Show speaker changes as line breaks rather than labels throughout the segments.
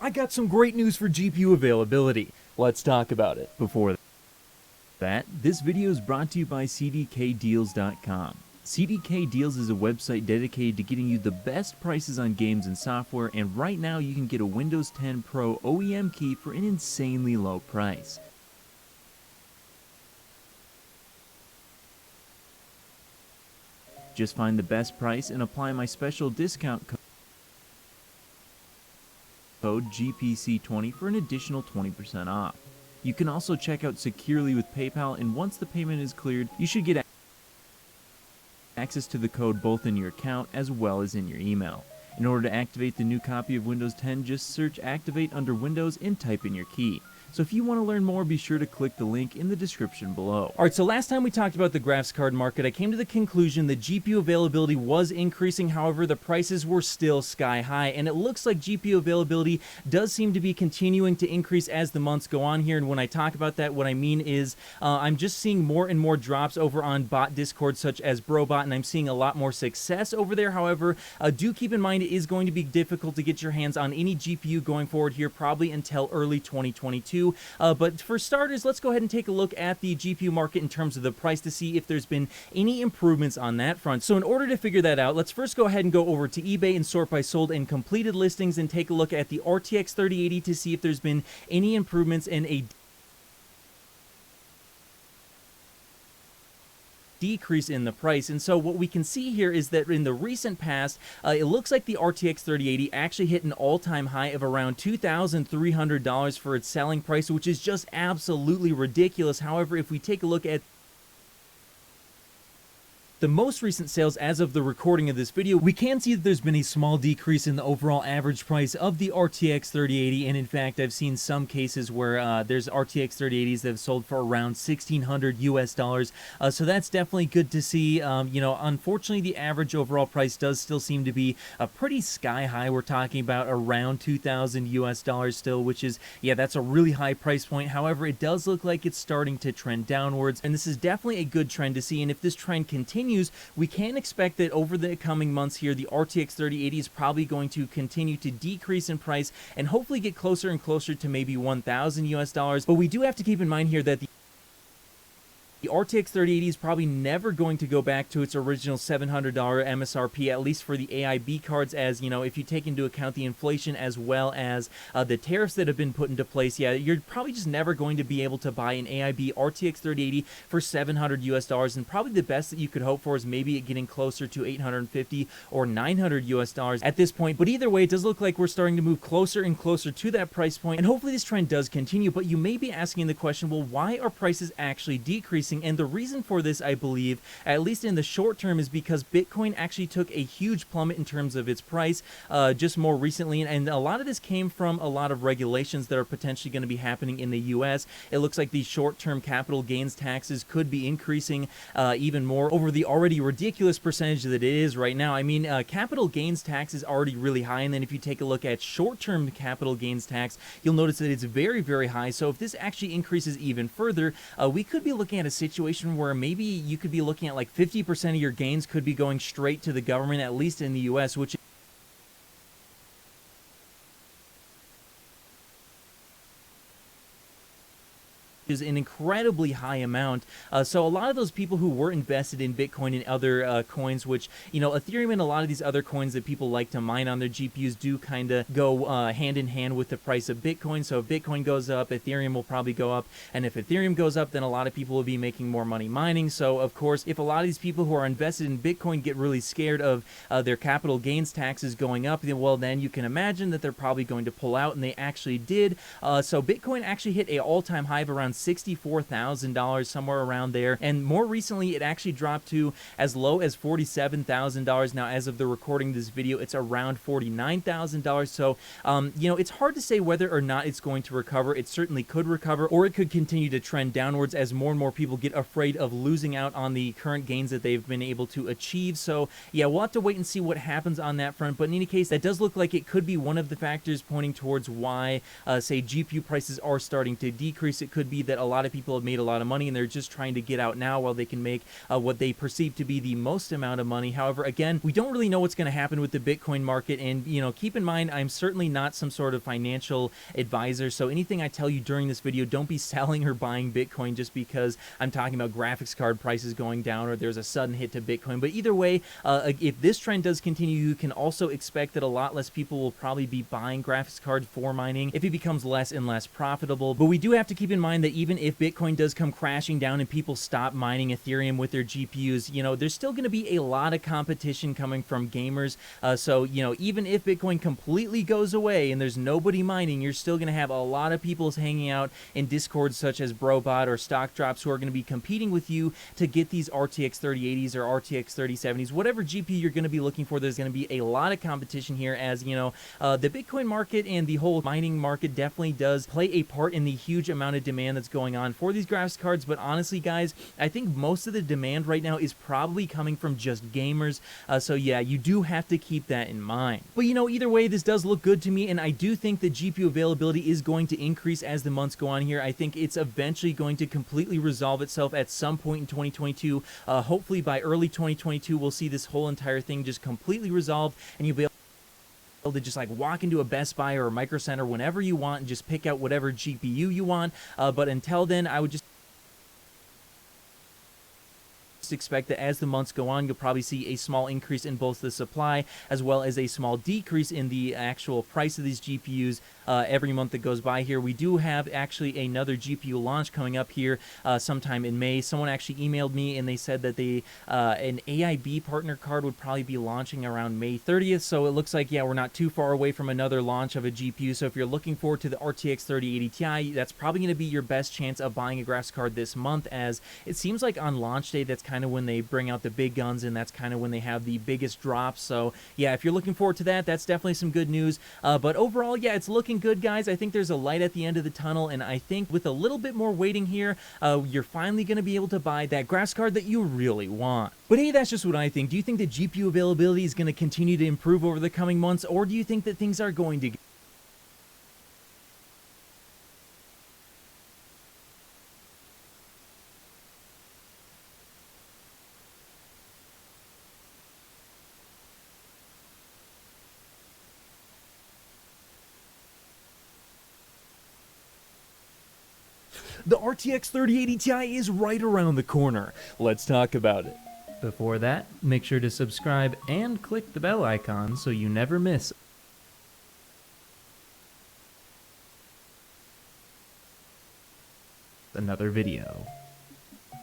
I got some great news for GPU availability. Let's talk about it. Before that, this video is brought to you by CDKDeals.com. CDK Deals is a website dedicated to getting you the best prices on games and software, and right now you can get a Windows 10 Pro OEM key for an insanely low price. Just find the best price and apply my special discount code GPC20 for an additional 20% off. You can also check out securely with PayPal, and once the payment is cleared, you should get access to the code both in your account as well as in your email. In order to activate the new copy of Windows 10, just search Activate under Windows and type in your key. So if you want to learn more, be sure to click the link in the description below. Alright, so last time we talked about the graphics card market, I came to the conclusion that GPU availability was increasing. However, the prices were still sky high, and it looks like GPU availability does seem to be continuing to increase as the months go on here. And when I talk about that, what I mean is I'm just seeing more and more drops over on bot Discord such as BroBot, and I'm seeing a lot more success over there. However, do keep in mind it is going to be difficult to get your hands on any GPU going forward here, probably until early 2022. But for starters, let's go ahead and take a look at the GPU market in terms of the price to see if there's been any improvements on that front. So in order to figure that out, let's first go ahead and go over to eBay and sort by sold and completed listings and take a look at the RTX 3080 to see if there's been any improvements in a decrease in the price. And so what we can see here is that in the recent past, it looks like the RTX 3080 actually hit an all-time high of around $2,300 for its selling price, which is just absolutely ridiculous. However, if we take a look at the most recent sales as of the recording of this video, we can see that there's been a small decrease in the overall average price of the RTX 3080, and in fact I've seen some cases where there's RTX 3080s that have sold for around $1,600 US, so that's definitely good to see. You know, unfortunately the average overall price does still seem to be pretty sky high. We're talking about around $2,000 US still, which is, yeah, that's a really high price point. However, it does look like it's starting to trend downwards, and this is definitely a good trend to see, and if this trend continues, we can expect that over the coming months here, the RTX 3080 is probably going to continue to decrease in price and hopefully get closer and closer to maybe $1,000 US. But we do have to keep in mind here that the RTX 3080 is probably never going to go back to its original $700 MSRP, at least for the AIB cards, as, you know, if you take into account the inflation as well as the tariffs that have been put into place, yeah, you're probably just never going to be able to buy an AIB RTX 3080 for $700 US, and probably the best that you could hope for is maybe it getting closer to $850 or $900 US at this point. But either way, it does look like we're starting to move closer and closer to that price point, and hopefully this trend does continue. But you may be asking the question, well, why are prices actually decreasing? And the reason for this, I believe, at least in the short term, is because Bitcoin actually took a huge plummet in terms of its price just more recently, and a lot of this came from a lot of regulations that are potentially going to be happening in the US. It looks like the short-term capital gains taxes could be increasing even more over the already ridiculous percentage that it is right now. I mean, capital gains tax is already really high, and then if you take a look at short-term capital gains tax, you'll notice that it's very, very high. So if this actually increases even further, we could be looking at a situation where maybe you could be looking at like 50% of your gains could be going straight to the government, at least in the US, which is an incredibly high amount. So a lot of those people who were invested in Bitcoin and other coins, which, you know, Ethereum and a lot of these other coins that people like to mine on their GPUs do kind of go hand in hand with the price of Bitcoin. So if Bitcoin goes up, Ethereum will probably go up, and if Ethereum goes up, then a lot of people will be making more money mining. So of course, if a lot of these people who are invested in Bitcoin get really scared of their capital gains taxes going up, then, well, then you can imagine that they're probably going to pull out, and they actually did. So Bitcoin actually hit an all-time high of around $64,000, somewhere around there, and more recently it actually dropped to as low as $47,000. Now, as of the recording of this video, it's around $49,000. So you know, it's hard to say whether or not it's going to recover. It certainly could recover, or it could continue to trend downwards as more and more people get afraid of losing out on the current gains that they've been able to achieve. So yeah, we'll have to wait and see what happens on that front. But in any case, that does look like it could be one of the factors pointing towards why say GPU prices are starting to decrease. It could be that a lot of people have made a lot of money and they're just trying to get out now while they can make what they perceive to be the most amount of money. However, again, we don't really know what's going to happen with the Bitcoin market, and keep in mind, I'm certainly not some sort of financial advisor, so anything I tell you during this video, don't be selling or buying Bitcoin just because I'm talking about graphics card prices going down or there's a sudden hit to Bitcoin. But either way, if this trend does continue, you can also expect that a lot less people will probably be buying graphics cards for mining if it becomes less and less profitable. But we do have to keep in mind that even if Bitcoin does come crashing down and people stop mining Ethereum with their GPUs, there's still going to be a lot of competition coming from gamers. So even if Bitcoin completely goes away and there's nobody mining, you're still going to have a lot of people hanging out in Discord such as Brobot or Stock Drops who are going to be competing with you to get these RTX 3080s or RTX 3070s, whatever GPU you're going to be looking for. There's going to be a lot of competition here, as the Bitcoin market and the whole mining market definitely does play a part in the huge amount of demand that's going on for these graphics cards. But honestly, guys, I think most of the demand right now is probably coming from just gamers. So yeah, you do have to keep that in mind. But either way, this does look good to me, and I do think that GPU availability is going to increase as the months go on here. I think it's eventually going to completely resolve itself at some point in 2022. Hopefully by early 2022, we'll see this whole entire thing just completely resolved, and you'll be able to just like walk into a Best Buy or a Micro Center whenever you want and just pick out whatever GPU you want. But until then, I would just expect that as the months go on, you'll probably see a small increase in both the supply as well as a small decrease in the actual price of these GPUs every month that goes by here. We do have actually another GPU launch coming up here sometime in May. Someone actually emailed me and they said that an AIB partner card would probably be launching around May 30th. So it looks like, yeah, we're not too far away from another launch of a GPU. So if you're looking forward to the RTX 3080 Ti, that's probably going to be your best chance of buying a graphics card this month, as it seems like on launch day, that's kind of when they bring out the big guns, and that's kind of when they have the biggest drops. So yeah, if you're looking forward to that, that's definitely some good news. But overall, yeah, it's looking good, guys. I think there's a light at the end of the tunnel, and I think with a little bit more waiting here, you're finally going to be able to buy that graphics card that you really want. But hey, that's just what I think. Do you think that GPU availability is going to continue to improve over the coming months, or do you think that things are going to The RTX 3080 Ti is right around the corner. Let's talk about it. Before that, make sure to subscribe and click the bell icon so you never miss another video.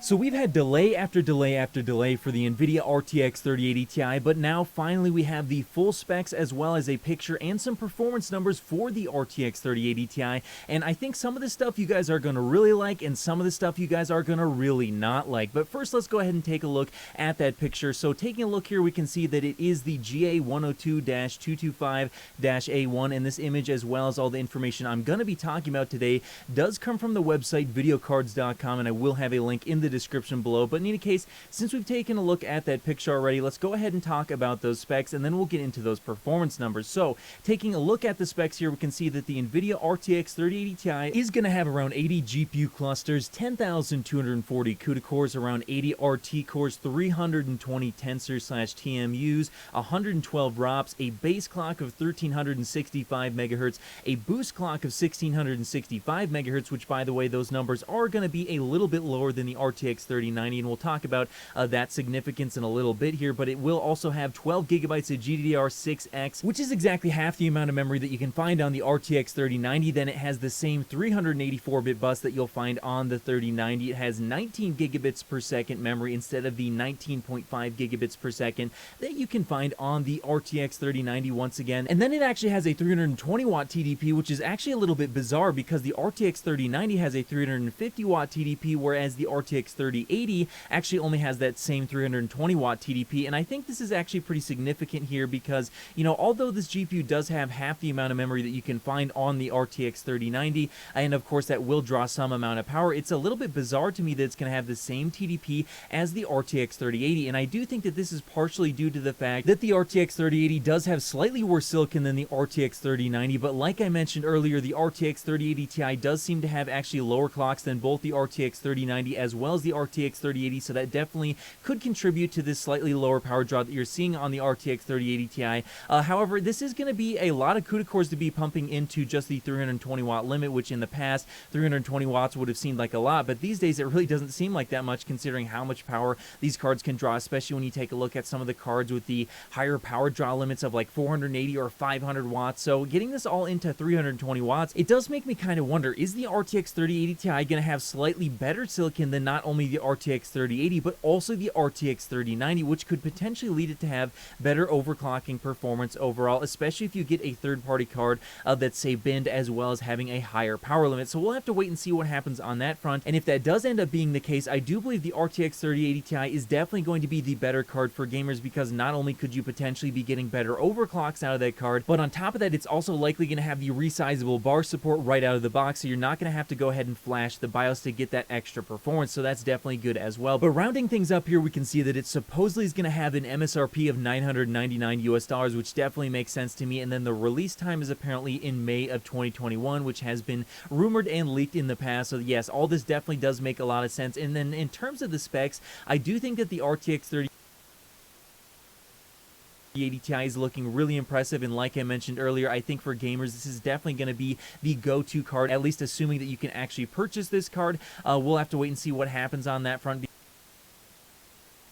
So we've had delay after delay after delay for the NVIDIA RTX 3080 Ti, but now finally we have the full specs as well as a picture and some performance numbers for the RTX 3080 Ti, and I think some of the stuff you guys are going to really like and some of the stuff you guys are going to really not like. But first, let's go ahead and take a look at that picture. So taking a look here, we can see that it is the GA102-225-A1, and this image, as well as all the information I'm going to be talking about today, does come from the website videocards.com, and I will have a link in the description below. But in any case, since we've taken a look at that picture already, let's go ahead and talk about those specs, and then we'll get into those performance numbers. So taking a look at the specs here, we can see that the NVIDIA RTX 3080 Ti is going to have around 80 GPU clusters, 10,240 CUDA cores, around 80 RT cores, 320 tensor/TMUs, 112 ROPS, a base clock of 1365 megahertz, a boost clock of 1665 megahertz, which, by the way, those numbers are going to be a little bit lower than the RTX 3090, and we'll talk about that significance in a little bit here. But it will also have 12 gigabytes of GDDR6X, which is exactly half the amount of memory that you can find on the RTX 3090. Then it has the same 384-bit bus that you'll find on the 3090. It has 19 gigabits per second memory instead of the 19.5 gigabits per second that you can find on the RTX 3090 once again. And then it actually has a 320 watt TDP, which is actually a little bit bizarre because the RTX 3090 has a 350 watt TDP, whereas the RTX RTX 3080 actually only has that same 320 watt TDP, and I think this is actually pretty significant here because, you know, although this GPU does have half the amount of memory that you can find on the RTX 3090, and of course that will draw some amount of power, it's a little bit bizarre to me that it's going to have the same TDP as the RTX 3080, and I do think that this is partially due to the fact that the RTX 3080 does have slightly worse silicon than the RTX 3090, but like I mentioned earlier, the RTX 3080 Ti does seem to have actually lower clocks than both the RTX 3090 as well as the RTX 3080, so that definitely could contribute to this slightly lower power draw that you're seeing on the RTX 3080 Ti. However, this is going to be a lot of CUDA cores to be pumping into just the 320 watt limit, which in the past 320 watts would have seemed like a lot, but these days it really doesn't seem like that much considering how much power these cards can draw, especially when you take a look at some of the cards with the higher power draw limits of like 480 or 500 watts. So getting this all into 320 watts, it does make me kind of wonder, is the RTX 3080 Ti going to have slightly better silicon than not only the RTX 3080 but also the RTX 3090, which could potentially lead it to have better overclocking performance overall, especially if you get a third-party card that's, say, binned as well as having a higher power limit. So we'll have to wait and see what happens on that front, and if that does end up being the case, I do believe the RTX 3080 Ti is definitely going to be the better card for gamers, because not only could you potentially be getting better overclocks out of that card, but on top of that, it's also likely going to have the resizable bar support right out of the box, so you're not going to have to go ahead and flash the BIOS to get that extra performance, so that's definitely good as well. But rounding things up here, we can see that it supposedly is going to have an MSRP of $999 US, which definitely makes sense to me, and then the release time is apparently in May of 2021, which has been rumored and leaked in the past, so yes, all this definitely does make a lot of sense. And then in terms of the specs, I do think that the RTX 3080 Ti is looking really impressive, and like I mentioned earlier, I think for gamers this is definitely going to be the go-to card, at least assuming that you can actually purchase this card. We'll have to wait and see what happens on that front,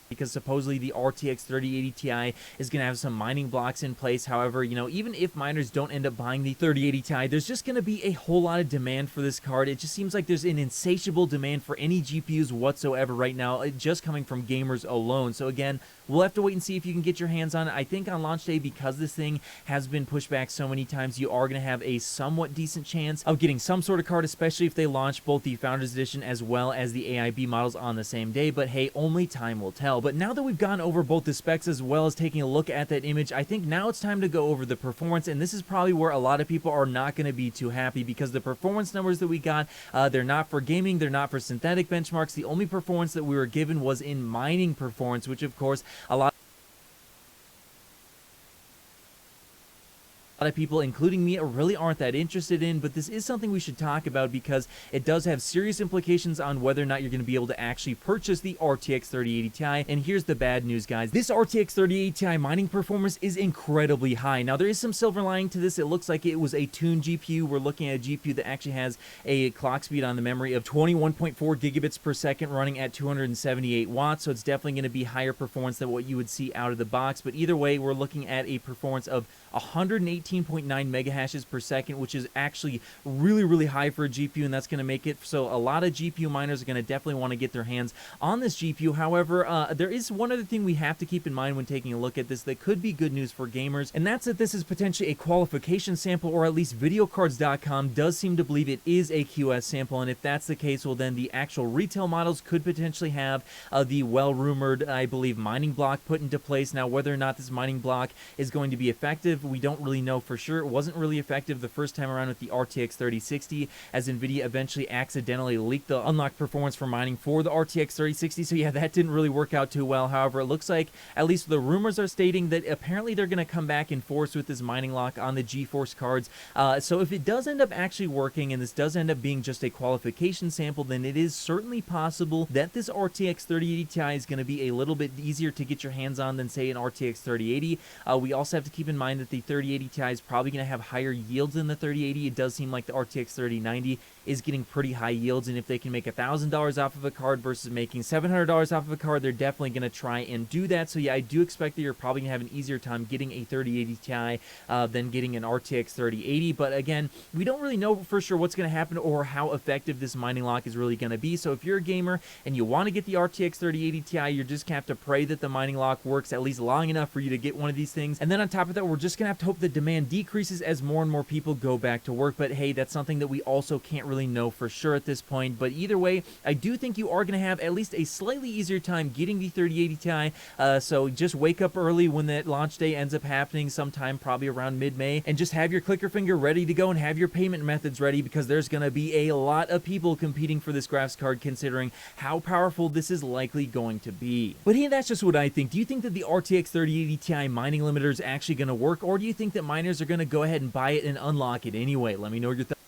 because supposedly the RTX 3080 Ti is going to have some mining blocks in place. However, you know, even if miners don't end up buying the 3080 Ti, there's just going to be a whole lot of demand for this card. It just seems like there's an insatiable demand for any GPUs whatsoever right now, just coming from gamers alone. So again, we'll have to wait and see if you can get your hands on it. I think on launch day, because this thing has been pushed back so many times, you are going to have a somewhat decent chance of getting some sort of card, especially if they launch both the Founders Edition as well as the AIB models on the same day. But hey, only time will tell. But now that we've gone over both the specs as well as taking a look at that image, I think now it's time to go over the performance, and this is probably where a lot of people are not going to be too happy, because the performance numbers that we got, they're not for gaming, they're not for synthetic benchmarks. The only performance that we were given was in mining performance, which of course a lot of people, including me, really aren't that interested in, but this is something we should talk about because it does have serious implications on whether or not you're going to be able to actually purchase the RTX 3080 Ti. And here's the bad news, guys. This RTX 3080 Ti mining performance is incredibly high. Now, there is some silver lining to this. It looks like it was a tuned GPU. We're looking at a GPU that actually has a clock speed on the memory of 21.4 gigabits per second running at 278 watts, so it's definitely going to be higher performance than what you would see out of the box. But either way, we're looking at a performance of 118.9 megahashes per second, which is actually really high for a GPU, and that's going to make it so a lot of GPU miners are going to definitely want to get their hands on this GPU. However, there is one other thing we have to keep in mind when taking a look at this that could be good news for gamers, and that's that this is potentially a qualification sample, or at least videocards.com does seem to believe it is a QS sample, and if that's the case, well then the actual retail models could potentially have the well-rumored, I believe, mining block put into place. Now, whether or not this mining block is going to be effective, we don't really know for sure. It wasn't really effective the first time around with the RTX 3060, as NVIDIA eventually accidentally leaked the unlocked performance for mining for the RTX 3060, so yeah, that didn't really work out too well. However, it looks like, at least the rumors are stating, that apparently they're going to come back in force with this mining lock on the GeForce cards. So if it does end up actually working, and this does end up being just a qualification sample, then it is certainly possible that this RTX 3080 Ti is going to be a little bit easier to get your hands on than, say, an RTX 3080. We also have to keep in mind that the 3080 Ti is probably going to have higher yields than the 3080. It does seem like the RTX 3090 is getting pretty high yields, and if they can make $1,000 off of a card versus making $700 off of a card, they're definitely going to try and do that. So yeah, I do expect that you're probably going to have an easier time getting a 3080 Ti than getting an RTX 3080, but again, we don't really know for sure what's going to happen or how effective this mining lock is really going to be. So if you're a gamer and you want to get the RTX 3080 Ti, you're just going to have to pray that the mining lock works at least long enough for you to get one of these things, and then on top of that, we're just going to have to hope the demand demand decreases as more and more people go back to work. But hey, that's something that we also can't really know for sure at this point. But either way, I do think you are going to have at least a slightly easier time getting the 3080 Ti. So just wake up early when that launch day ends up happening sometime probably around mid-May, and just have your clicker finger ready to go and have your payment methods ready, because there's going to be a lot of people competing for this graphics card considering how powerful this is likely going to be. But hey, that's just what I think. Do you think that the RTX 3080 Ti mining limiter is actually going to work, or do you think that miners are going to go ahead and buy it and unlock it anyway? Let me know your thoughts.